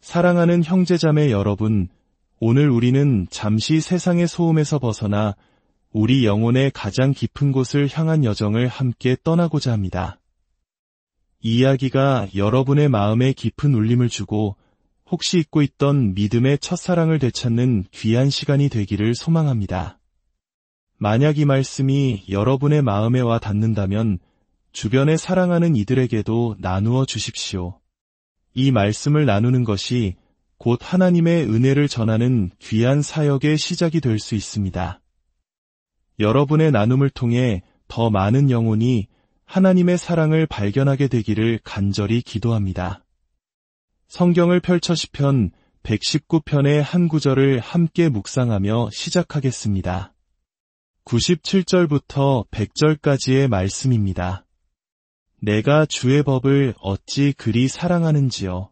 사랑하는 형제자매 여러분, 오늘 우리는 잠시 세상의 소음에서 벗어나 우리 영혼의 가장 깊은 곳을 향한 여정을 함께 떠나고자 합니다. 이 이야기가 여러분의 마음에 깊은 울림을 주고 혹시 잊고 있던 믿음의 첫사랑을 되찾는 귀한 시간이 되기를 소망합니다. 만약 이 말씀이 여러분의 마음에 와 닿는다면 주변에 사랑하는 이들에게도 나누어 주십시오. 이 말씀을 나누는 것이 곧 하나님의 은혜를 전하는 귀한 사역의 시작이 될 수 있습니다. 여러분의 나눔을 통해 더 많은 영혼이 하나님의 사랑을 발견하게 되기를 간절히 기도합니다. 성경을 펼쳐 시편 119편의 한 구절을 함께 묵상하며 시작하겠습니다. 97절부터 100절까지의 말씀입니다. 내가 주의 법을 어찌 그리 사랑하는지요.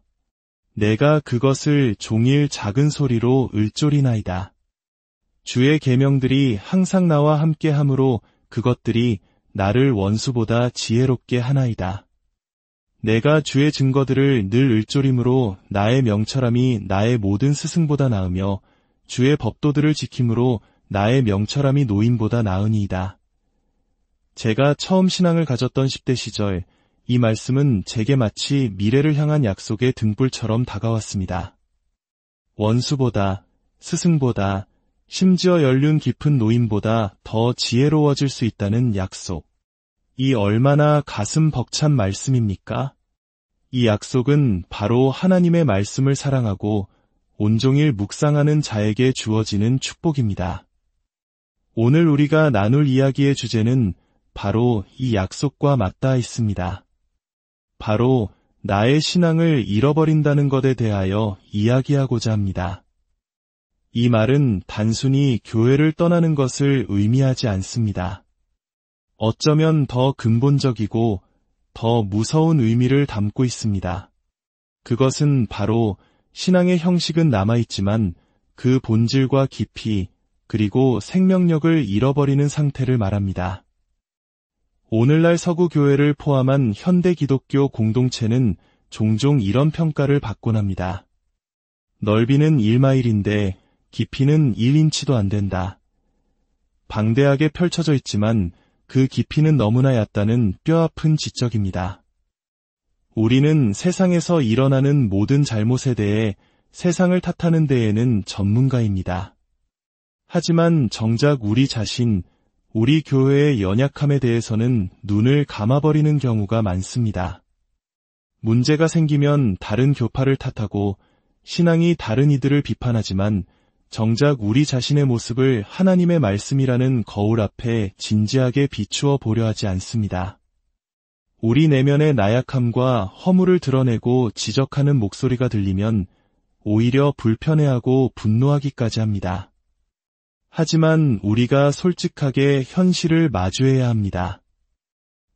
내가 그것을 종일 작은 소리로 읊조리나이다. 주의 계명들이 항상 나와 함께하므로 그것들이 나를 원수보다 지혜롭게 하나이다. 내가 주의 증거들을 늘 읊조림으로 나의 명철함이 나의 모든 스승보다 나으며 주의 법도들을 지킴으로 나의 명철함이 노인보다 나으니이다. 제가 처음 신앙을 가졌던 10대 시절, 이 말씀은 제게 마치 미래를 향한 약속의 등불처럼 다가왔습니다. 원수보다, 스승보다, 심지어 연륜 깊은 노인보다 더 지혜로워질 수 있다는 약속. 이 얼마나 가슴 벅찬 말씀입니까? 이 약속은 바로 하나님의 말씀을 사랑하고 온종일 묵상하는 자에게 주어지는 축복입니다. 오늘 우리가 나눌 이야기의 주제는 바로 이 약속과 맞닿아 있습니다. 바로 나의 신앙을 잃어버린다는 것에 대하여 이야기하고자 합니다. 이 말은 단순히 교회를 떠나는 것을 의미하지 않습니다. 어쩌면 더 근본적이고 더 무서운 의미를 담고 있습니다. 그것은 바로 신앙의 형식은 남아있지만 그 본질과 깊이 그리고 생명력을 잃어버리는 상태를 말합니다. 오늘날 서구 교회를 포함한 현대 기독교 공동체는 종종 이런 평가를 받곤 합니다. 넓이는 1마일인데 깊이는 1인치도 안 된다. 방대하게 펼쳐져 있지만 그 깊이는 너무나 얕다는 뼈아픈 지적입니다. 우리는 세상에서 일어나는 모든 잘못에 대해 세상을 탓하는 데에는 전문가입니다. 하지만 정작 우리 자신, 우리 교회의 연약함에 대해서는 눈을 감아버리는 경우가 많습니다. 문제가 생기면 다른 교파를 탓하고 신앙이 다른 이들을 비판하지만 정작 우리 자신의 모습을 하나님의 말씀이라는 거울 앞에 진지하게 비추어 보려 하지 않습니다. 우리 내면의 나약함과 허물을 드러내고 지적하는 목소리가 들리면 오히려 불편해하고 분노하기까지 합니다. 하지만 우리가 솔직하게 현실을 마주해야 합니다.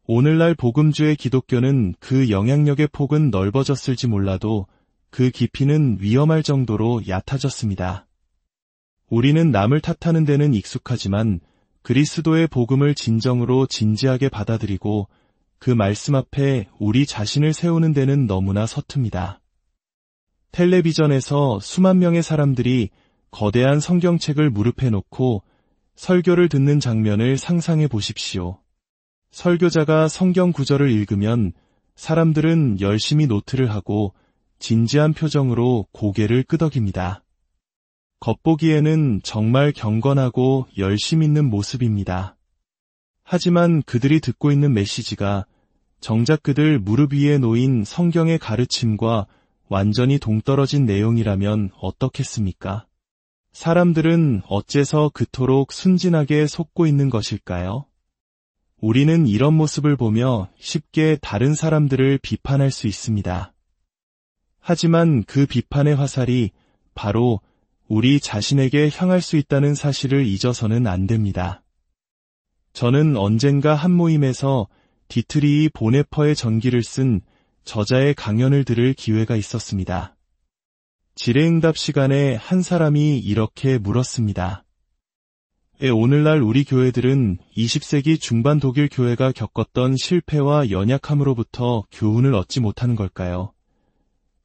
오늘날 복음주의 기독교는 그 영향력의 폭은 넓어졌을지 몰라도 그 깊이는 위험할 정도로 얕아졌습니다. 우리는 남을 탓하는 데는 익숙하지만 그리스도의 복음을 진정으로 진지하게 받아들이고 그 말씀 앞에 우리 자신을 세우는 데는 너무나 서툽니다. 텔레비전에서 수만 명의 사람들이 거대한 성경책을 무릎에 놓고 설교를 듣는 장면을 상상해 보십시오. 설교자가 성경 구절을 읽으면 사람들은 열심히 노트를 하고 진지한 표정으로 고개를 끄덕입니다. 겉보기에는 정말 경건하고 열심 있는 모습입니다. 하지만 그들이 듣고 있는 메시지가 정작 그들 무릎 위에 놓인 성경의 가르침과 완전히 동떨어진 내용이라면 어떻겠습니까? 사람들은 어째서 그토록 순진하게 속고 있는 것일까요? 우리는 이런 모습을 보며 쉽게 다른 사람들을 비판할 수 있습니다. 하지만 그 비판의 화살이 바로 우리 자신에게 향할 수 있다는 사실을 잊어서는 안 됩니다. 저는 언젠가 한 모임에서 디트리히 보네퍼의 전기를 쓴 저자의 강연을 들을 기회가 있었습니다. 질의응답 시간에 한 사람이 이렇게 물었습니다. 오늘날 우리 교회들은 20세기 중반 독일 교회가 겪었던 실패와 연약함으로부터 교훈을 얻지 못하는 걸까요?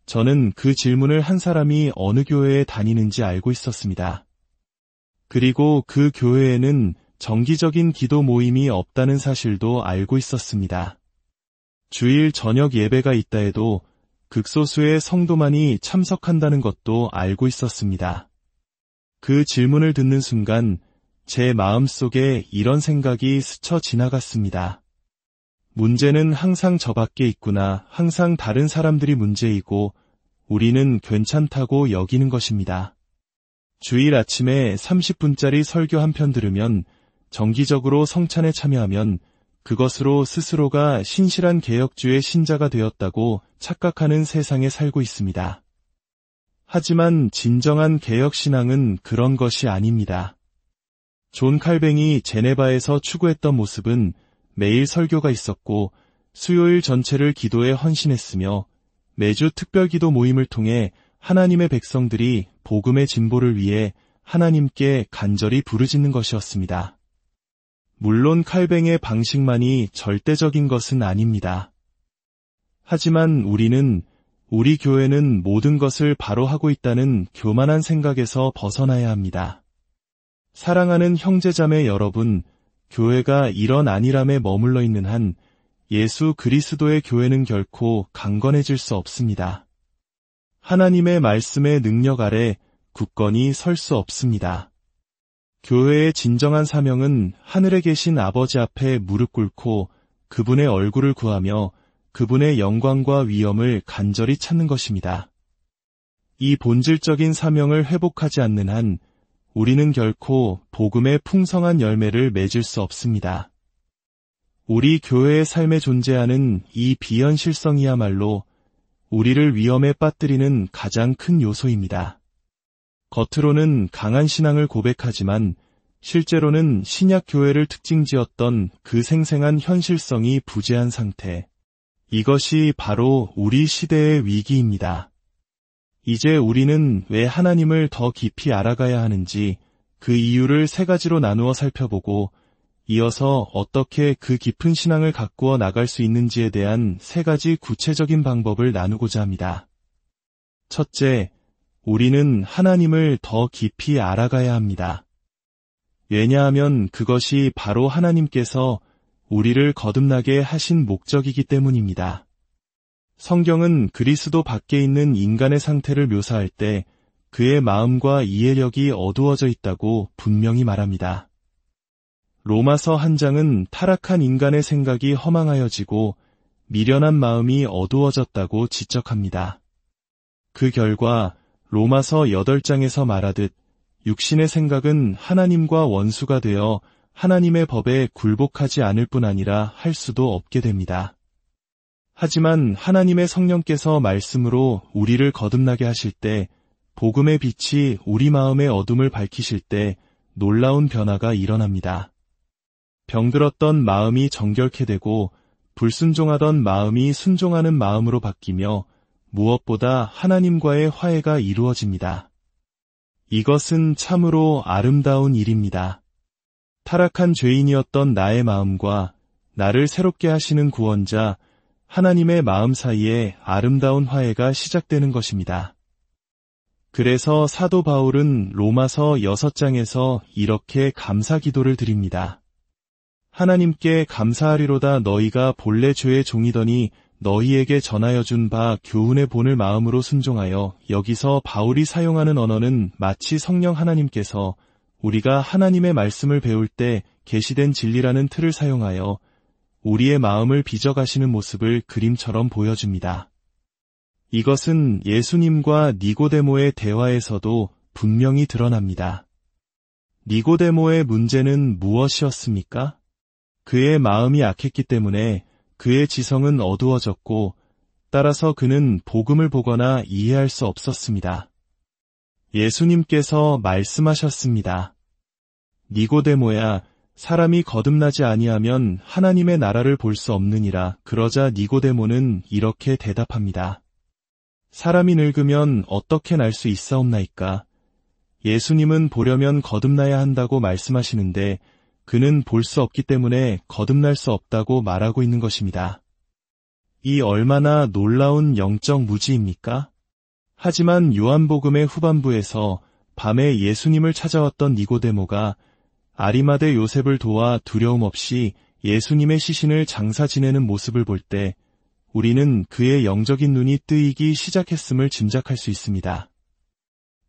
저는 그 질문을 한 사람이 어느 교회에 다니는지 알고 있었습니다. 그리고 그 교회에는 정기적인 기도 모임이 없다는 사실도 알고 있었습니다. 주일 저녁 예배가 있다 해도 극소수의 성도만이 참석한다는 것도 알고 있었습니다. 그 질문을 듣는 순간 제 마음속에 이런 생각이 스쳐 지나갔습니다. 문제는 항상 저밖에 있구나. 항상 다른 사람들이 문제이고 우리는 괜찮다고 여기는 것입니다. 주일 아침에 30분짜리 설교 한 편 들으면, 정기적으로 성찬에 참여하면 그것으로 스스로가 신실한 개혁주의 신자가 되었다고 착각하는 세상에 살고 있습니다. 하지만 진정한 개혁신앙은 그런 것이 아닙니다. 존 칼뱅이 제네바에서 추구했던 모습은 매일 설교가 있었고 수요일 전체를 기도에 헌신했으며 매주 특별기도 모임을 통해 하나님의 백성들이 복음의 진보를 위해 하나님께 간절히 부르짖는 것이었습니다. 물론 칼뱅의 방식만이 절대적인 것은 아닙니다. 하지만 우리 교회는 모든 것을 바로 하고 있다는 교만한 생각에서 벗어나야 합니다. 사랑하는 형제자매 여러분, 교회가 이런 안일함에 머물러 있는 한 예수 그리스도의 교회는 결코 강건해질 수 없습니다. 하나님의 말씀의 능력 아래 굳건히 설 수 없습니다. 교회의 진정한 사명은 하늘에 계신 아버지 앞에 무릎 꿇고 그분의 얼굴을 구하며 그분의 영광과 위엄을 간절히 찾는 것입니다. 이 본질적인 사명을 회복하지 않는 한 우리는 결코 복음의 풍성한 열매를 맺을 수 없습니다. 우리 교회의 삶에 존재하는 이 비현실성이야말로 우리를 위험에 빠뜨리는 가장 큰 요소입니다. 겉으로는 강한 신앙을 고백하지만 실제로는 신약 교회를 특징지었던 그 생생한 현실성이 부재한 상태. 이것이 바로 우리 시대의 위기입니다. 이제 우리는 왜 하나님을 더 깊이 알아가야 하는지 그 이유를 세 가지로 나누어 살펴보고 이어서 어떻게 그 깊은 신앙을 가꾸어 나갈 수 있는지에 대한 세 가지 구체적인 방법을 나누고자 합니다. 첫째, 우리는 하나님을 더 깊이 알아가야 합니다. 왜냐하면 그것이 바로 하나님께서 우리를 거듭나게 하신 목적이기 때문입니다. 성경은 그리스도 밖에 있는 인간의 상태를 묘사할 때 그의 마음과 이해력이 어두워져 있다고 분명히 말합니다. 로마서 1장은 타락한 인간의 생각이 허망하여지고 미련한 마음이 어두워졌다고 지적합니다. 그 결과 로마서 8장에서 말하듯 육신의 생각은 하나님과 원수가 되어 하나님의 법에 굴복하지 않을 뿐 아니라 할 수도 없게 됩니다. 하지만 하나님의 성령께서 말씀으로 우리를 거듭나게 하실 때, 복음의 빛이 우리 마음의 어둠을 밝히실 때 놀라운 변화가 일어납니다. 병들었던 마음이 정결케 되고 불순종하던 마음이 순종하는 마음으로 바뀌며 무엇보다 하나님과의 화해가 이루어집니다. 이것은 참으로 아름다운 일입니다. 타락한 죄인이었던 나의 마음과 나를 새롭게 하시는 구원자 하나님의 마음 사이에 아름다운 화해가 시작되는 것입니다. 그래서 사도 바울은 로마서 6장에서 이렇게 감사 기도를 드립니다. 하나님께 감사하리로다. 너희가 본래 죄의 종이더니 너희에게 전하여 준 바 교훈의 본을 마음으로 순종하여. 여기서 바울이 사용하는 언어는 마치 성령 하나님께서 우리가 하나님의 말씀을 배울 때 계시된 진리라는 틀을 사용하여 우리의 마음을 빚어가시는 모습을 그림처럼 보여줍니다. 이것은 예수님과 니고데모의 대화에서도 분명히 드러납니다. 니고데모의 문제는 무엇이었습니까? 그의 마음이 악했기 때문에 그의 지성은 어두워졌고 따라서 그는 복음을 보거나 이해할 수 없었습니다. 예수님께서 말씀하셨습니다. 니고데모야, 사람이 거듭나지 아니하면 하나님의 나라를 볼 수 없느니라. 그러자 니고데모는 이렇게 대답합니다. 사람이 늙으면 어떻게 날 수 있사옵나이까? 예수님은 보려면 거듭나야 한다고 말씀하시는데 그는 볼 수 없기 때문에 거듭날 수 없다고 말하고 있는 것입니다. 이 얼마나 놀라운 영적 무지입니까? 하지만 요한복음의 후반부에서 밤에 예수님을 찾아왔던 니고데모가 아리마대 요셉을 도와 두려움 없이 예수님의 시신을 장사 지내는 모습을 볼 때 우리는 그의 영적인 눈이 뜨이기 시작했음을 짐작할 수 있습니다.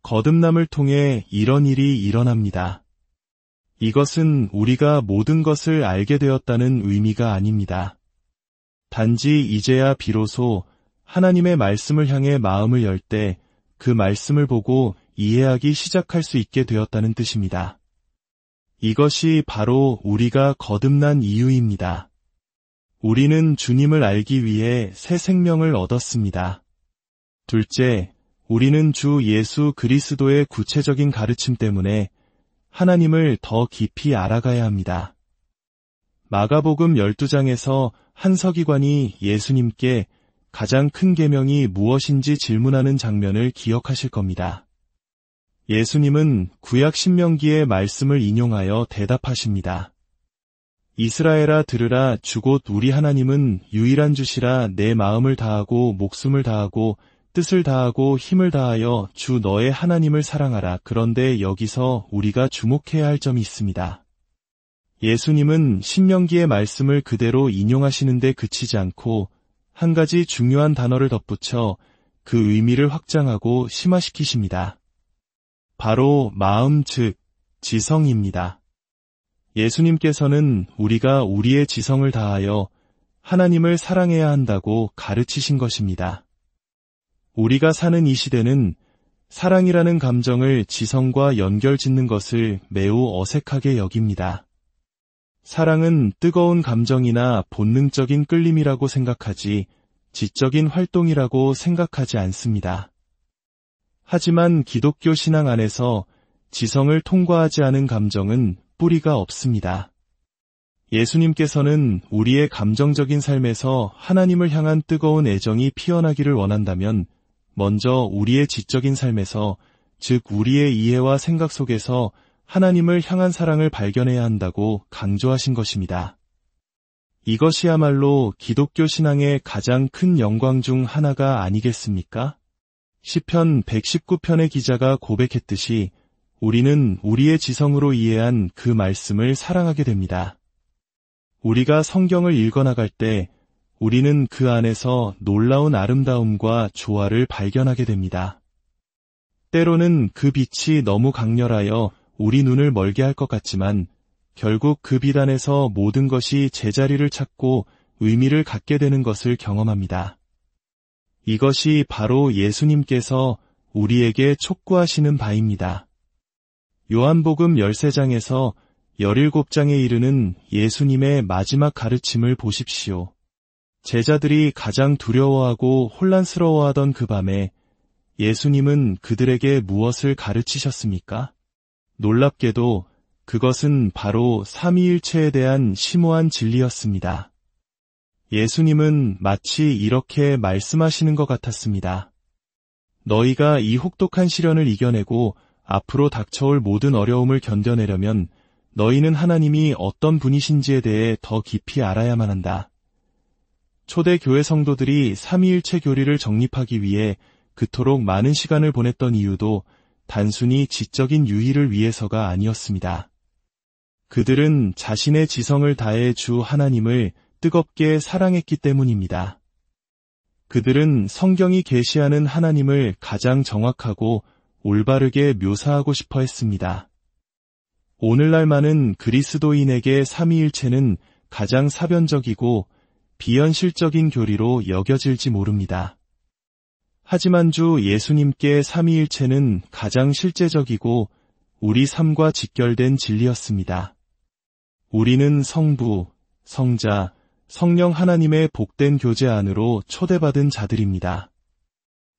거듭남을 통해 이런 일이 일어납니다. 이것은 우리가 모든 것을 알게 되었다는 의미가 아닙니다. 단지 이제야 비로소 하나님의 말씀을 향해 마음을 열 때 그 말씀을 보고 이해하기 시작할 수 있게 되었다는 뜻입니다. 이것이 바로 우리가 거듭난 이유입니다. 우리는 주님을 알기 위해 새 생명을 얻었습니다. 둘째, 우리는 주 예수 그리스도의 구체적인 가르침 때문에 하나님을 더 깊이 알아가야 합니다. 마가복음 12장에서 한 서기관이 예수님께 가장 큰 계명이 무엇인지 질문하는 장면을 기억하실 겁니다. 예수님은 구약 신명기의 말씀을 인용하여 대답하십니다. 이스라엘아 들으라 주 곧 우리 하나님은 유일한 주시라 내 마음을 다하고 목숨을 다하고 뜻을 다하고 힘을 다하여 주 너의 하나님을 사랑하라. 그런데 여기서 우리가 주목해야 할 점이 있습니다. 예수님은 신명기의 말씀을 그대로 인용하시는데 그치지 않고 한 가지 중요한 단어를 덧붙여 그 의미를 확장하고 심화시키십니다. 바로 마음 즉 지성입니다. 예수님께서는 우리가 우리의 지성을 다하여 하나님을 사랑해야 한다고 가르치신 것입니다. 우리가 사는 이 시대는 사랑이라는 감정을 지성과 연결짓는 것을 매우 어색하게 여깁니다. 사랑은 뜨거운 감정이나 본능적인 끌림이라고 생각하지 지적인 활동이라고 생각하지 않습니다. 하지만 기독교 신앙 안에서 지성을 통과하지 않은 감정은 뿌리가 없습니다. 예수님께서는 우리의 감정적인 삶에서 하나님을 향한 뜨거운 애정이 피어나기를 원한다면 먼저 우리의 지적인 삶에서, 즉 우리의 이해와 생각 속에서 하나님을 향한 사랑을 발견해야 한다고 강조하신 것입니다. 이것이야말로 기독교 신앙의 가장 큰 영광 중 하나가 아니겠습니까? 시편 119편의 기자가 고백했듯이 우리는 우리의 지성으로 이해한 그 말씀을 사랑하게 됩니다. 우리가 성경을 읽어나갈 때 우리는 그 안에서 놀라운 아름다움과 조화를 발견하게 됩니다. 때로는 그 빛이 너무 강렬하여 우리 눈을 멀게 할 것 같지만 결국 그 빛 안에서 모든 것이 제자리를 찾고 의미를 갖게 되는 것을 경험합니다. 이것이 바로 예수님께서 우리에게 촉구하시는 바입니다. 요한복음 13장에서 17장에 이르는 예수님의 마지막 가르침을 보십시오. 제자들이 가장 두려워하고 혼란스러워하던 그 밤에 예수님은 그들에게 무엇을 가르치셨습니까? 놀랍게도 그것은 바로 삼위일체에 대한 심오한 진리였습니다. 예수님은 마치 이렇게 말씀하시는 것 같았습니다. 너희가 이 혹독한 시련을 이겨내고 앞으로 닥쳐올 모든 어려움을 견뎌내려면 너희는 하나님이 어떤 분이신지에 대해 더 깊이 알아야만 한다. 초대 교회 성도들이 삼위일체 교리를 정립하기 위해 그토록 많은 시간을 보냈던 이유도 단순히 지적인 유희를 위해서가 아니었습니다. 그들은 자신의 지성을 다해 주 하나님을 뜨겁게 사랑했기 때문입니다. 그들은 성경이 계시하는 하나님을 가장 정확하고 올바르게 묘사하고 싶어 했습니다. 오늘날 많은 그리스도인에게 삼위일체는 가장 사변적이고 비현실적인 교리로 여겨질지 모릅니다. 하지만 주 예수님께 삼위일체는 가장 실제적이고 우리 삶과 직결된 진리였습니다. 우리는 성부, 성자, 성령 하나님의 복된 교제 안으로 초대받은 자들입니다.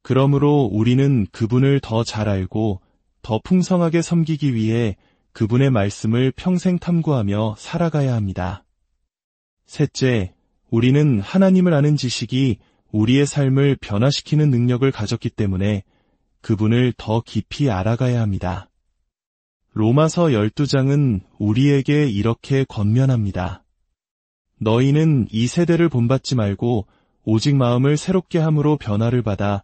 그러므로 우리는 그분을 더 잘 알고 더 풍성하게 섬기기 위해 그분의 말씀을 평생 탐구하며 살아가야 합니다. 셋째, 우리는 하나님을 아는 지식이 우리의 삶을 변화시키는 능력을 가졌기 때문에 그분을 더 깊이 알아가야 합니다. 로마서 12장은 우리에게 이렇게 권면합니다. 너희는 이 세대를 본받지 말고 오직 마음을 새롭게 함으로 변화를 받아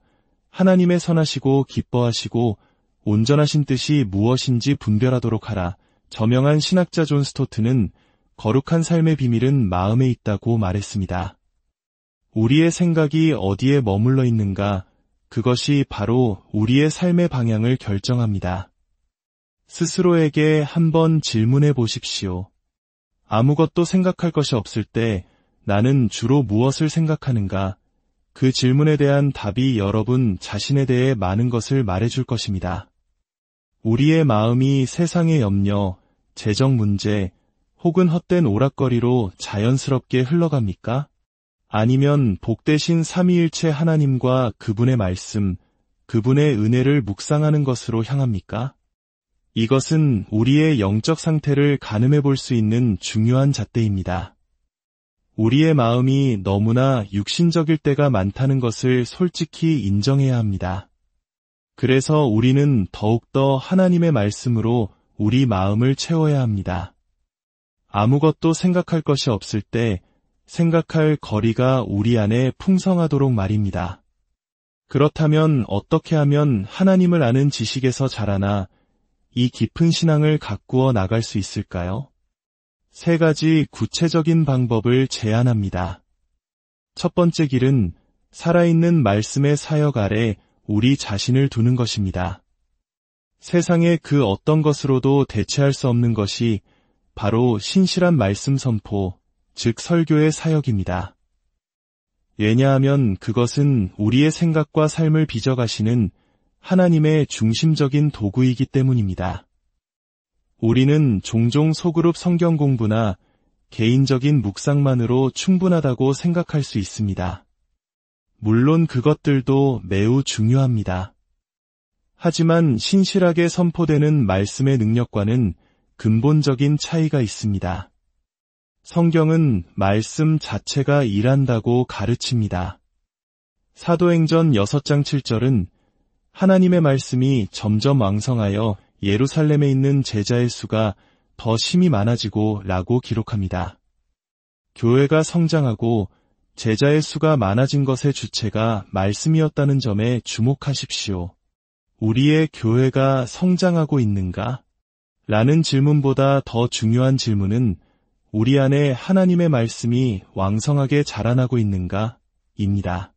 하나님의 선하시고 기뻐하시고 온전하신 뜻이 무엇인지 분별하도록 하라. 저명한 신학자 존 스토트는 거룩한 삶의 비밀은 마음에 있다고 말했습니다. 우리의 생각이 어디에 머물러 있는가, 그것이 바로 우리의 삶의 방향을 결정합니다. 스스로에게 한번 질문해 보십시오. 아무것도 생각할 것이 없을 때 나는 주로 무엇을 생각하는가? 그 질문에 대한 답이 여러분 자신에 대해 많은 것을 말해줄 것입니다. 우리의 마음이 세상의 염려, 재정 문제, 혹은 헛된 오락거리로 자연스럽게 흘러갑니까? 아니면 복되신 삼위일체 하나님과 그분의 말씀, 그분의 은혜를 묵상하는 것으로 향합니까? 이것은 우리의 영적 상태를 가늠해 볼 수 있는 중요한 잣대입니다. 우리의 마음이 너무나 육신적일 때가 많다는 것을 솔직히 인정해야 합니다. 그래서 우리는 더욱더 하나님의 말씀으로 우리 마음을 채워야 합니다. 아무것도 생각할 것이 없을 때 생각할 거리가 우리 안에 풍성하도록 말입니다. 그렇다면 어떻게 하면 하나님을 아는 지식에서 자라나 이 깊은 신앙을 가꾸어 나갈 수 있을까요? 3가지 구체적인 방법을 제안합니다. 첫 번째 길은 살아있는 말씀의 사역 아래 우리 자신을 두는 것입니다. 세상의 그 어떤 것으로도 대체할 수 없는 것이 바로 신실한 말씀 선포, 즉 설교의 사역입니다. 왜냐하면 그것은 우리의 생각과 삶을 빚어가시는 하나님의 중심적인 도구이기 때문입니다. 우리는 종종 소그룹 성경 공부나 개인적인 묵상만으로 충분하다고 생각할 수 있습니다. 물론 그것들도 매우 중요합니다. 하지만 신실하게 선포되는 말씀의 능력과는 근본적인 차이가 있습니다. 성경은 말씀 자체가 일한다고 가르칩니다. 사도행전 6장 7절은 하나님의 말씀이 점점 왕성하여 예루살렘에 있는 제자의 수가 더 심히 많아지고 라고 기록합니다. 교회가 성장하고 제자의 수가 많아진 것의 주체가 말씀이었다는 점에 주목하십시오. 우리의 교회가 성장하고 있는가? 라는 질문보다 더 중요한 질문은 우리 안에 하나님의 말씀이 왕성하게 자라나고 있는가? 입니다.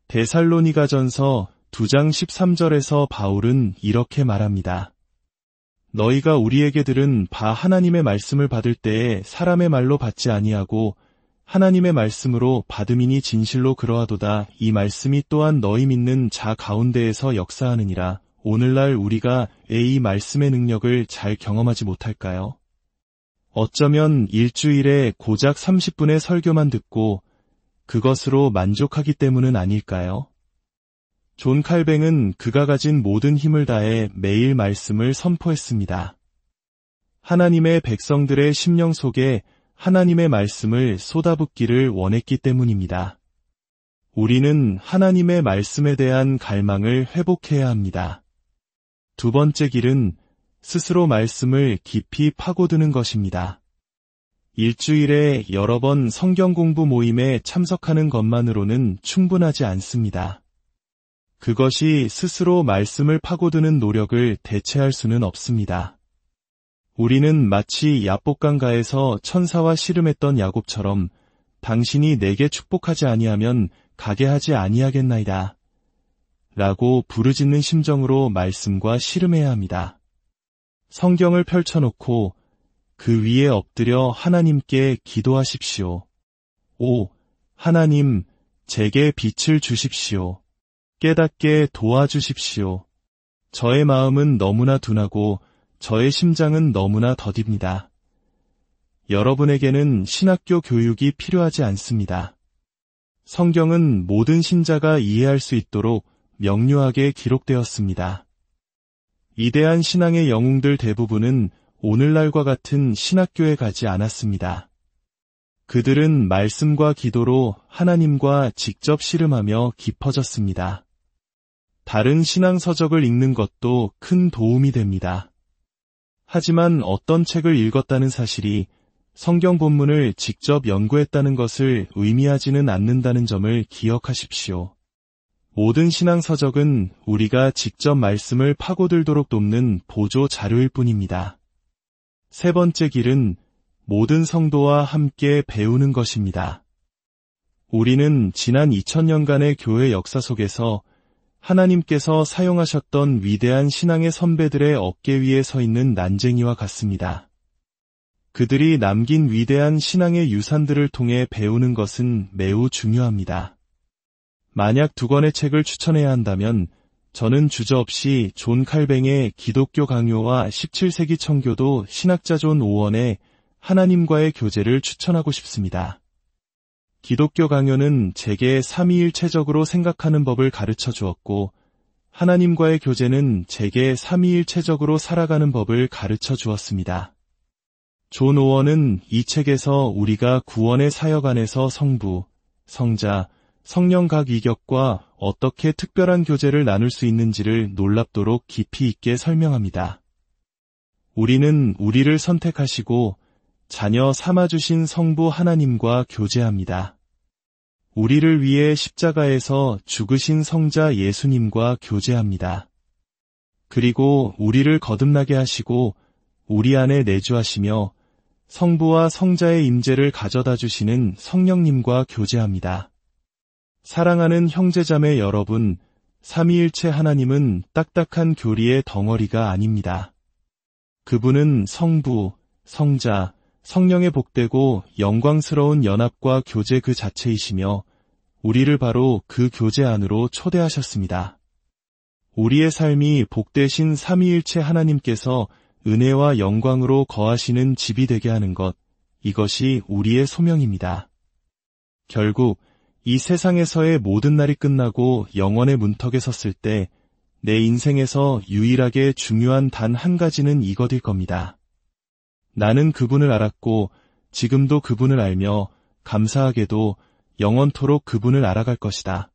데살로니가전서 2장 13절에서 바울은 이렇게 말합니다. 너희가 우리에게 들은 바 하나님의 말씀을 받을 때에 사람의 말로 받지 아니하고 하나님의 말씀으로 받음이니 진실로 그러하도다. 이 말씀이 또한 너희 믿는 자 가운데에서 역사하느니라. 오늘날 우리가 왜 이 말씀의 능력을 잘 경험하지 못할까요? 어쩌면 일주일에 고작 30분의 설교만 듣고 그것으로 만족하기 때문은 아닐까요? 존 칼뱅은 그가 가진 모든 힘을 다해 매일 말씀을 선포했습니다. 하나님의 백성들의 심령 속에 하나님의 말씀을 쏟아붓기를 원했기 때문입니다. 우리는 하나님의 말씀에 대한 갈망을 회복해야 합니다. 두 번째 길은 스스로 말씀을 깊이 파고드는 것입니다. 일주일에 여러 번 성경 공부 모임에 참석하는 것만으로는 충분하지 않습니다. 그것이 스스로 말씀을 파고드는 노력을 대체할 수는 없습니다. 우리는 마치 야복강가에서 천사와 씨름했던 야곱처럼 당신이 내게 축복하지 아니하면 가게 하지 아니하겠나이다. 라고 부르짖는 심정으로 말씀과 씨름해야 합니다. 성경을 펼쳐놓고 그 위에 엎드려 하나님께 기도하십시오. 오, 하나님, 제게 빛을 주십시오. 깨닫게 도와주십시오. 저의 마음은 너무나 둔하고 저의 심장은 너무나 더딥니다. 여러분에게는 신학교 교육이 필요하지 않습니다. 성경은 모든 신자가 이해할 수 있도록 명료하게 기록되었습니다. 이대한 신앙의 영웅들 대부분은 오늘날과 같은 신학교에 가지 않았습니다. 그들은 말씀과 기도로 하나님과 직접 씨름하며 깊어졌습니다. 다른 신앙 서적을 읽는 것도 큰 도움이 됩니다. 하지만 어떤 책을 읽었다는 사실이 성경 본문을 직접 연구했다는 것을 의미하지는 않는다는 점을 기억하십시오. 모든 신앙서적은 우리가 직접 말씀을 파고들도록 돕는 보조 자료일 뿐입니다. 세 번째 길은 모든 성도와 함께 배우는 것입니다. 우리는 지난 2000년간의 교회 역사 속에서 하나님께서 사용하셨던 위대한 신앙의 선배들의 어깨 위에 서 있는 난쟁이와 같습니다. 그들이 남긴 위대한 신앙의 유산들을 통해 배우는 것은 매우 중요합니다. 만약 두 권의 책을 추천해야 한다면 저는 주저없이 존 칼뱅의 기독교 강요와 17세기 청교도 신학자 존 오원의 하나님과의 교제를 추천하고 싶습니다. 기독교 강요는 제게 삼위일체적으로 생각하는 법을 가르쳐 주었고, 하나님과의 교제는 제게 삼위일체적으로 살아가는 법을 가르쳐 주었습니다. 존 오원은 이 책에서 우리가 구원의 사역 안에서 성부, 성자, 성령 각 위격과 어떻게 특별한 교제를 나눌 수 있는지를 놀랍도록 깊이 있게 설명합니다. 우리는 우리를 선택하시고 자녀 삼아주신 성부 하나님과 교제합니다. 우리를 위해 십자가에서 죽으신 성자 예수님과 교제합니다. 그리고 우리를 거듭나게 하시고 우리 안에 내주하시며 성부와 성자의 임재를 가져다 주시는 성령님과 교제합니다. 사랑하는 형제자매 여러분, 삼위일체 하나님은 딱딱한 교리의 덩어리가 아닙니다. 그분은 성부, 성자, 성령의 복되고 영광스러운 연합과 교제 그 자체이시며 우리를 바로 그 교제 안으로 초대하셨습니다. 우리의 삶이 복되신 삼위일체 하나님께서 은혜와 영광으로 거하시는 집이 되게 하는 것, 이것이 우리의 소명입니다. 결국 이 세상에서의 모든 날이 끝나고 영원의 문턱에 섰을 때 내 인생에서 유일하게 중요한 단 한 가지는 이것일 겁니다. 나는 그분을 알았고 지금도 그분을 알며 감사하게도 영원토록 그분을 알아갈 것이다.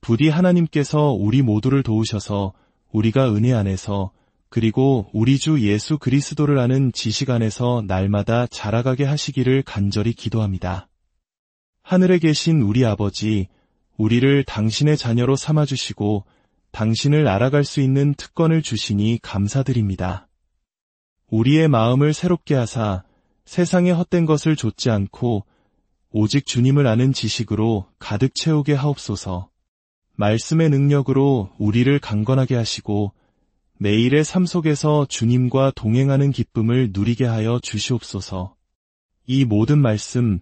부디 하나님께서 우리 모두를 도우셔서 우리가 은혜 안에서 그리고 우리 주 예수 그리스도를 아는 지식 안에서 날마다 자라가게 하시기를 간절히 기도합니다. 하늘에 계신 우리 아버지, 우리를 당신의 자녀로 삼아주시고 당신을 알아갈 수 있는 특권을 주시니 감사드립니다. 우리의 마음을 새롭게 하사 세상의 헛된 것을 좇지 않고 오직 주님을 아는 지식으로 가득 채우게 하옵소서. 말씀의 능력으로 우리를 강건하게 하시고 매일의 삶 속에서 주님과 동행하는 기쁨을 누리게 하여 주시옵소서. 이 모든 말씀,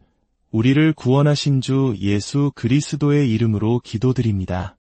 우리를 구원하신 주 예수 그리스도의 이름으로 기도드립니다.